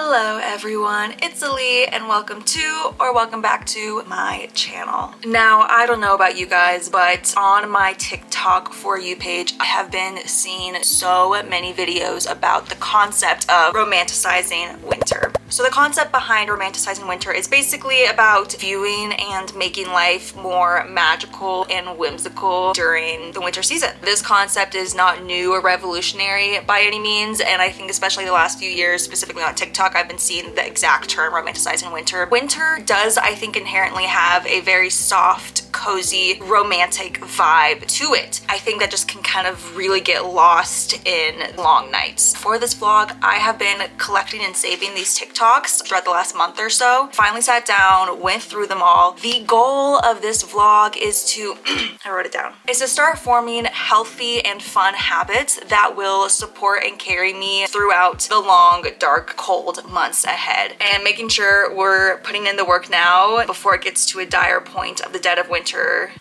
Hello everyone, it's Ali and welcome back to my channel. Now, I don't know about you guys, but on my TikTok For You page, I have been seeing so many videos about the concept of romanticizing winter. So the concept behind romanticizing winter is basically about viewing and making life more magical and whimsical during the winter season. This concept is not new or revolutionary by any means, and I think especially the last few years, specifically on TikTok, I've been seeing the exact term romanticizing winter. Winter does, I think, inherently have a very soft, cozy, romantic vibe to it. I think that just can kind of really get lost in long nights. For this vlog, I have been collecting and saving these TikToks throughout the last month or so. Finally sat down, went through them all. The goal of this vlog is to, I wrote it down, is to start forming healthy and fun habits that will support and carry me throughout the long, dark, cold months ahead, and making sure we're putting in the work now before it gets to a dire point of the dead of winter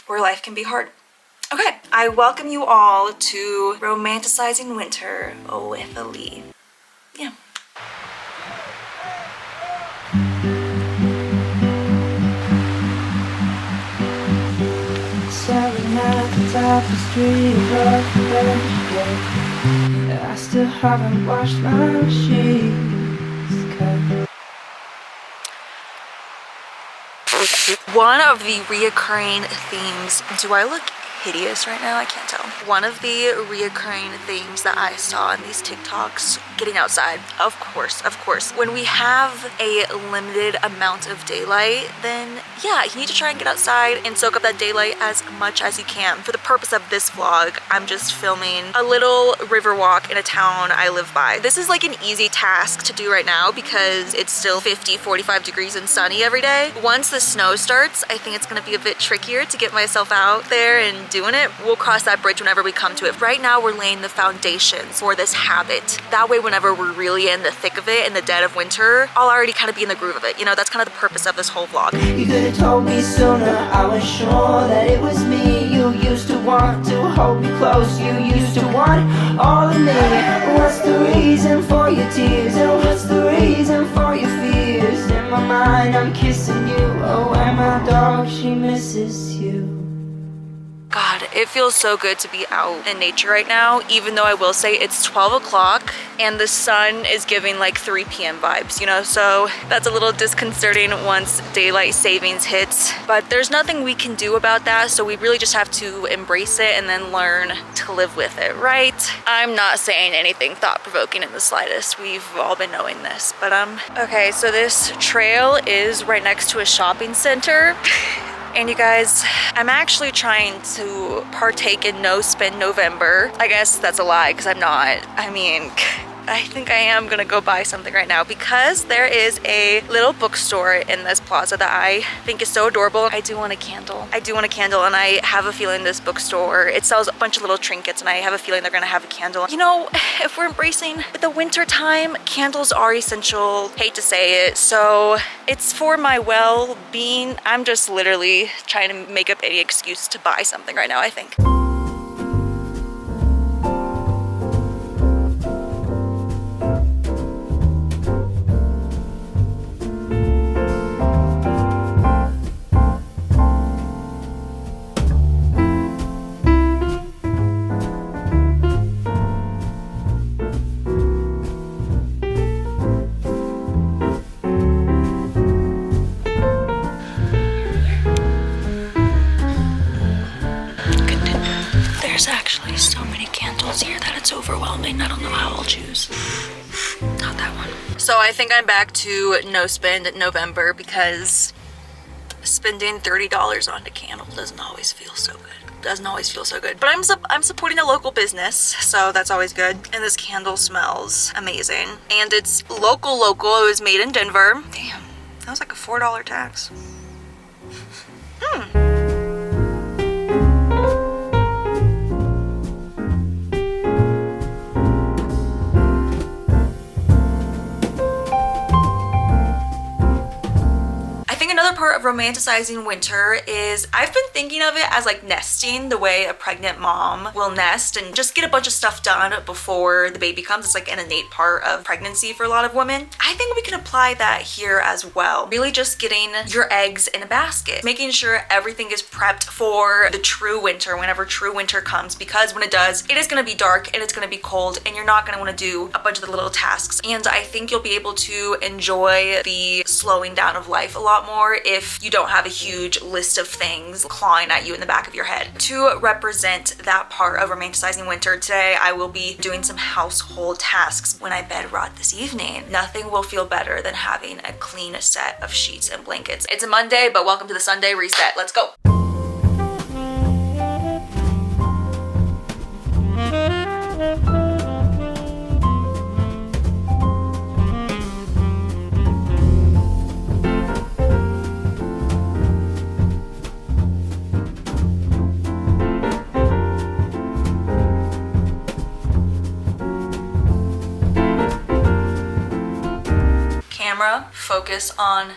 where life can be hard. Okay, I welcome you all to Romanticizing Winter with Ali. Yeah. Staring at the tapestry of the bench, I still haven't washed my sheets cut. One of the reoccurring themes, do I look hideous right now? I can't tell. One of the reoccurring themes that I saw in these TikToks, getting outside, of course. When we have a limited amount of daylight, then yeah, you need to try and get outside and soak up that daylight as much as you can. For the purpose of this vlog, I'm just filming a little river walk in a town I live by. This is like an easy task to do right now because it's still 45 degrees and sunny every day. Once the snow starts, I think it's gonna be a bit trickier to get myself out there and doing it. We'll cross that bridge whenever we come to it. Right now, we're laying the foundations for this habit. That way, whenever we're really in the thick of it, in the dead of winter, I'll already kind of be in the groove of it. You know, that's kind of the purpose of this whole vlog. You could have told me sooner, I was sure that it was me. You used to want to hold me close, you used to want all of me. What's the reason for your tears, and what's the reason for your fears? In my mind, I'm kissing you, oh, and my dog, she misses you. God, it feels so good to be out in nature right now, even though I will say it's 12 o'clock and the sun is giving like 3 p.m. vibes, you know, so that's a little disconcerting once daylight savings hits, but there's nothing we can do about that, so we really just have to embrace it and then learn to live with it, right? I'm not saying anything thought-provoking in the slightest. We've all been knowing this, but okay, so this trail is right next to a shopping center. And you guys, I'm actually trying to partake in No Spend November. I guess that's a lie because I'm not. I mean, I think I am gonna go buy something right now because there is a little bookstore in this plaza that I think is so adorable. I do want a candle. And I have a feeling this bookstore, it sells a bunch of little trinkets, and I have a feeling they're gonna have a candle. You know, if we're embracing the winter time, candles are essential. Hate to say it, so it's for my well-being. I'm just literally trying to make up any excuse to buy something right now, I think. There's actually so many candles here that it's overwhelming. I don't know how I'll choose. Not that one. So I think I'm back to No Spend November because spending $30 on a candle doesn't always feel so good. But I'm supporting a local business, so that's always good. And this candle smells amazing. And it's local. It was made in Denver. Damn, that was like a $4 tax. part of romanticizing winter is I've been thinking of it as like nesting, the way a pregnant mom will nest and just get a bunch of stuff done before the baby comes. It's like an innate part of pregnancy for a lot of women. I think we can apply that here as well. Really just getting your eggs in a basket, making sure everything is prepped for the true winter whenever true winter comes, because when it does, it is going to be dark and it's going to be cold and you're not going to want to do a bunch of the little tasks. And I think you'll be able to enjoy the slowing down of life a lot more if you don't have a huge list of things clawing at you in the back of your head. To represent that part of romanticizing winter, today I will be doing some household tasks when I bed rot this evening. Nothing will feel better than having a clean set of sheets and blankets. It's a Monday, but welcome to the Sunday reset. Let's go. Camera, focus on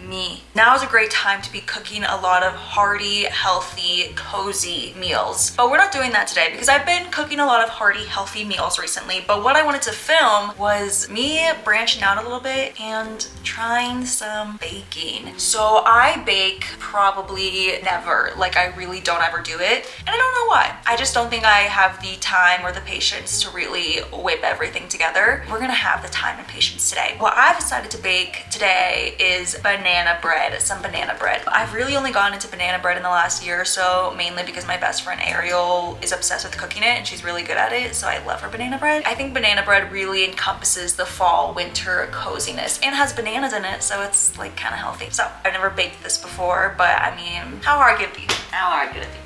me. Now is a great time to be cooking a lot of hearty, healthy, cozy meals. But we're not doing that today because I've been cooking a lot of hearty, healthy meals recently. But what I wanted to film was me branching out a little bit and trying some baking. So I bake probably never. Like, I really don't ever do it. And I don't know why. I just don't think I have the time or the patience to really whip everything together. We're gonna have the time and patience today. What I've decided to bake today is banana bread, some banana bread. I've really only gone into banana bread in the last year or so, mainly because my best friend Ariel is obsessed with cooking it and she's really good at it, so I love her banana bread. I think banana bread really encompasses the fall winter coziness and has bananas in it, so it's like kind of healthy. So I've never baked this before, but I mean, how hard could it be? How hard could it be?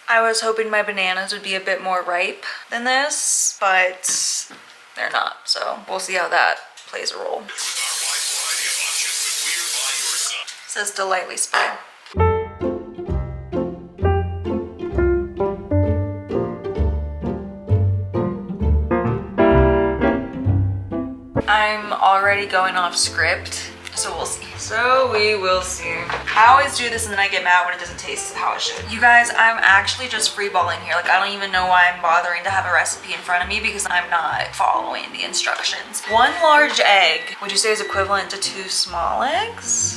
I was hoping my bananas would be a bit more ripe than this, but they're not, so we'll see how that plays a role. It says to lightly spray. I'm already going off script, so we'll see. So we will see. I always do this and then I get mad when it doesn't taste how it should. You guys, I'm actually just freeballing here. Like, I don't even know why I'm bothering to have a recipe in front of me because I'm not following the instructions. 1 large egg, would you say is equivalent to 2 small eggs?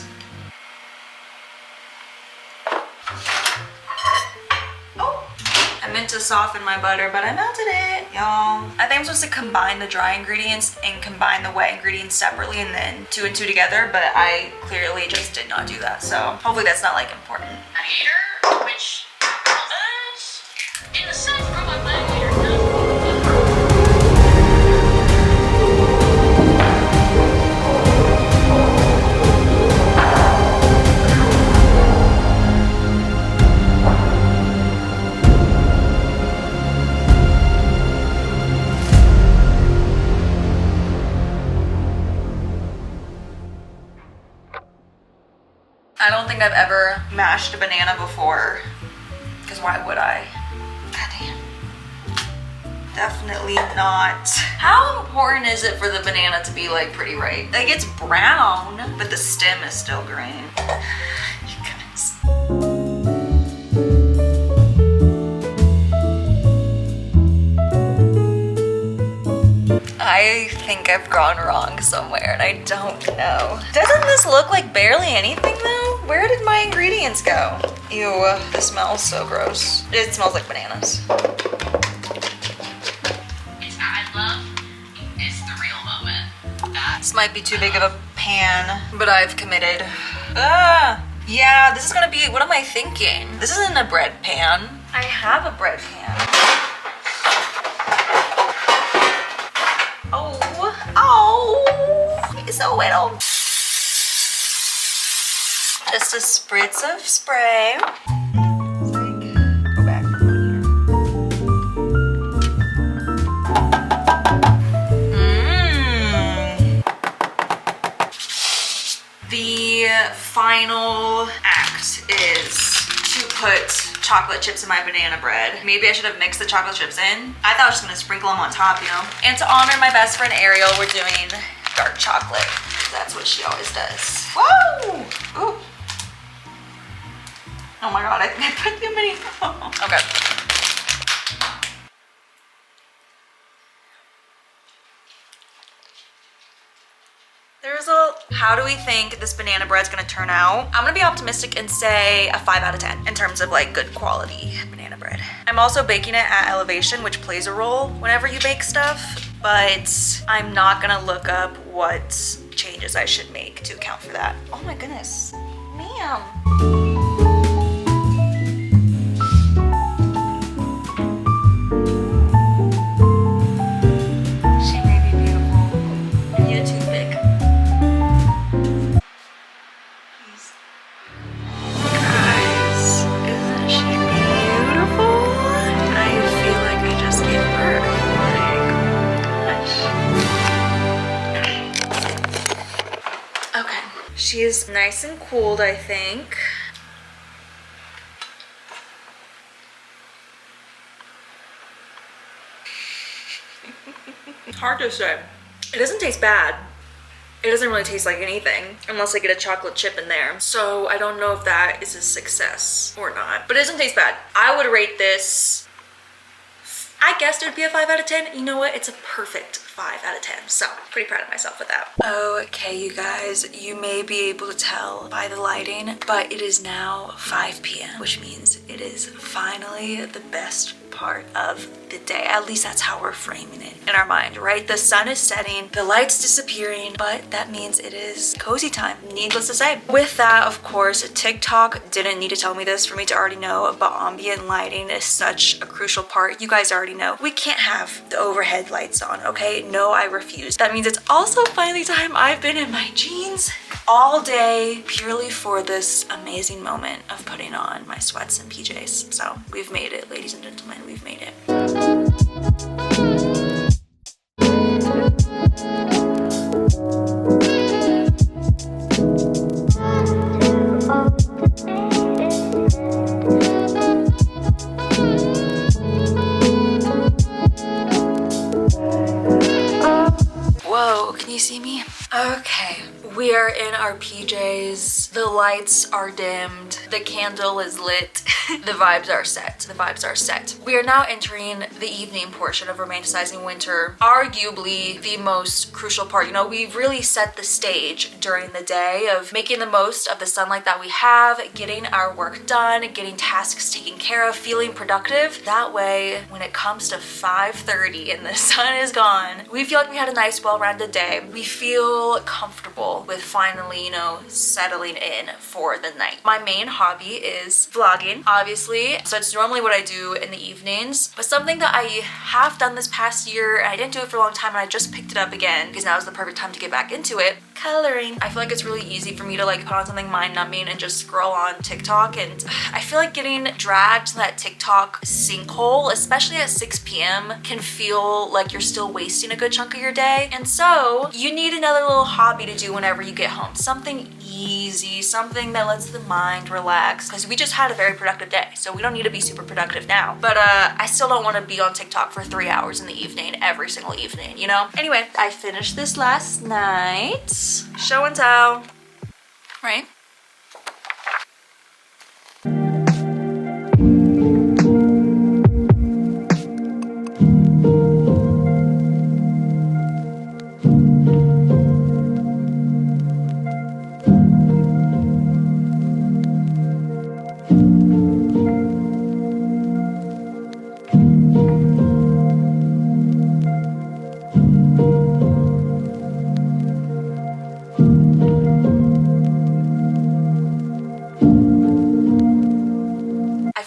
I meant to soften my butter, but I melted it, y'all. I think I'm supposed to combine the dry ingredients and combine the wet ingredients separately and then 2 and 2 together, but I clearly just did not do that, so hopefully that's not like important. A heater, which is in the set from a magnetor. I don't think I've ever mashed a banana before, because why would I? God damn. Definitely not. How important is it for the banana to be like pretty ripe? Like, it's brown, but the stem is still green. You guys. I think I've gone wrong somewhere and I don't know. Doesn't this look like barely anything though? Where did my ingredients go? Ew, this smells so gross. It smells like bananas. I love is the real moment. This might be too big of a pan, but I've committed. Ah, yeah, this is gonna be, what am I thinking? This isn't a bread pan. I have a bread pan. Oh, so little. Just a spritz of spray. Go back. The final act is to put chocolate chips in my banana bread. Maybe I should have mixed the chocolate chips in. I thought I was just gonna sprinkle them on top, you know? And to honor my best friend Ariel, we're doing dark chocolate. that's what she always does. Whoa! Ooh. Oh my god, I think I put too many. Okay. There's a, how do we think this banana bread's gonna turn out? I'm gonna be optimistic and say a 5 out of 10 in terms of like good quality banana bread. I'm also baking it at elevation, which plays a role whenever you bake stuff, but I'm not gonna look up what changes I should make to account for that. Oh my goodness, ma'am. She's nice and cooled, I think. Hard to say. It doesn't taste bad. It doesn't really taste like anything unless I get a chocolate chip in there. So I don't know if that is a success or not, but it doesn't taste bad. I would rate this, I guessed it would be a 5 out of 10. You know what? It's a perfect 5 out of 10. So pretty proud of myself with that. Okay, you guys, you may be able to tell by the lighting, but it is now 5 p.m., which means it is finally the best part of the day. At least that's how we're framing it in our mind, right? The sun is setting, the light's disappearing, but that means it is cozy time, needless to say. With that, of course, TikTok didn't need to tell me this for me to already know, but ambient lighting is such a crucial part. You guys already know. We can't have the overhead lights on, okay? No, I refuse. That means it's also finally time I've been in my jeans all day purely for this amazing moment of putting on my sweats and PJs. So we've made it, ladies and gentlemen, we've made it. Whoa, can you see me? Okay, we are in our PJs. The lights are dimmed. The candle is lit. The vibes are set. The vibes are set. We are now entering the evening portion of romanticizing winter. Arguably the most crucial part. You know, we've really set the stage during the day of making the most of the sunlight that we have, getting our work done, getting tasks taken care of, feeling productive. That way, when it comes to 5:30 and the sun is gone, we feel like we had a nice, well-rounded day. We feel comfortable with finally, you know, settling in for the night. My main hobby is vlogging, obviously. So it's normally what I do in the evenings, but something that I have done this past year, and I didn't do it for a long time, and I just picked it up again because now is the perfect time to get back into it. Coloring. I feel like it's really easy for me to like put on something mind-numbing and just scroll on TikTok, and I feel like getting dragged to that TikTok sinkhole, especially at 6 p.m., can feel like you're still wasting a good chunk of your day. And so you need another little hobby to do whenever you get home. Something easy, something that lets the mind relax, because we just had a very productive day, so we don't need to be super productive now. But I still don't want to be on TikTok for 3 hours in the evening every single evening, you know? Anyway, I finished this last night. Show and tell, right?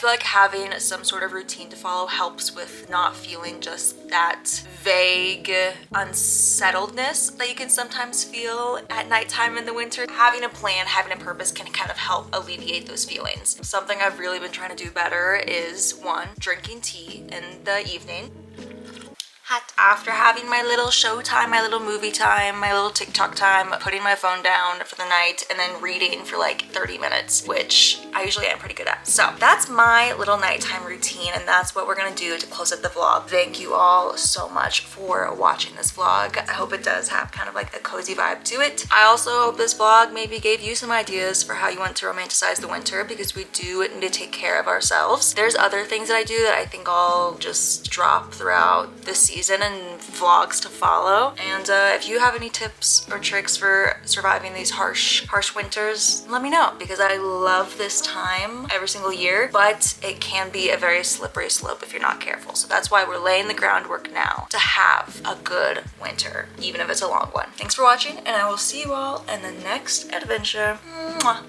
Like having some sort of routine to follow helps with not feeling just that vague unsettledness that you can sometimes feel at nighttime in the winter. Having a plan, having a purpose can kind of help alleviate those feelings. Something I've really been trying to do better is 1, drinking tea in the evening. hot. After having my little show time, my little movie time, my little TikTok time, putting my phone down for the night and then reading for like 30 minutes, which I usually am pretty good at. So that's my little nighttime routine, and that's what we're gonna do to close up the vlog. Thank you all so much for watching this vlog. I hope it does have kind of like a cozy vibe to it. I also hope this vlog maybe gave you some ideas for how you want to romanticize the winter, because we do need to take care of ourselves. There's other things that I do that I think I'll just drop throughout this season and vlogs to follow. And if you have any tips or tricks for surviving these harsh winters, let me know, because I love this time every single year, but it can be a very slippery slope if you're not careful. So that's why we're laying the groundwork now to have a good winter, even if it's a long one. Thanks for watching, and I will see you all in the next adventure. Mwah.